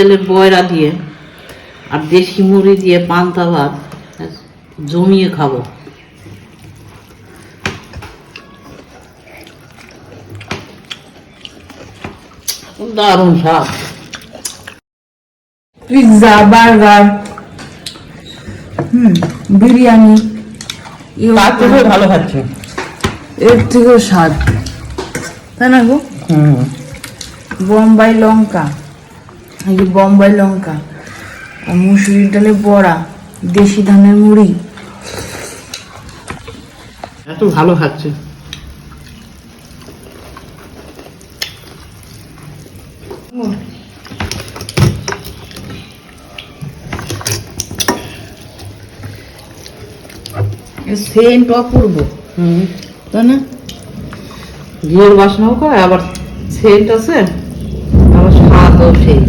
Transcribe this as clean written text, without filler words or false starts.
তেলের বয়রা দিয়ে আর দেশি মুড়ি দিয়ে পান্তা ভাত জমিয়ে খাবো। দারুণ স্বাদ। পিৎজা, বার্গার, বিরিয়ানি, তার থেকে ভালো খাচ্ছে, এর থেকেও স্বাদ, তাই না গো? বোম্বাই লঙ্কা, এই যে বোম্বাই লঙ্কা, মুসুরির ডালে বড়া, দেশি ধানের মুড়ি, এত ভালো খাচ্ছে। সেন্ট অপূর্ব, তাই না? ঘিয়ের বাসনাও করে, আবার সেন্ট আছে, আবার স্বাদও সেই।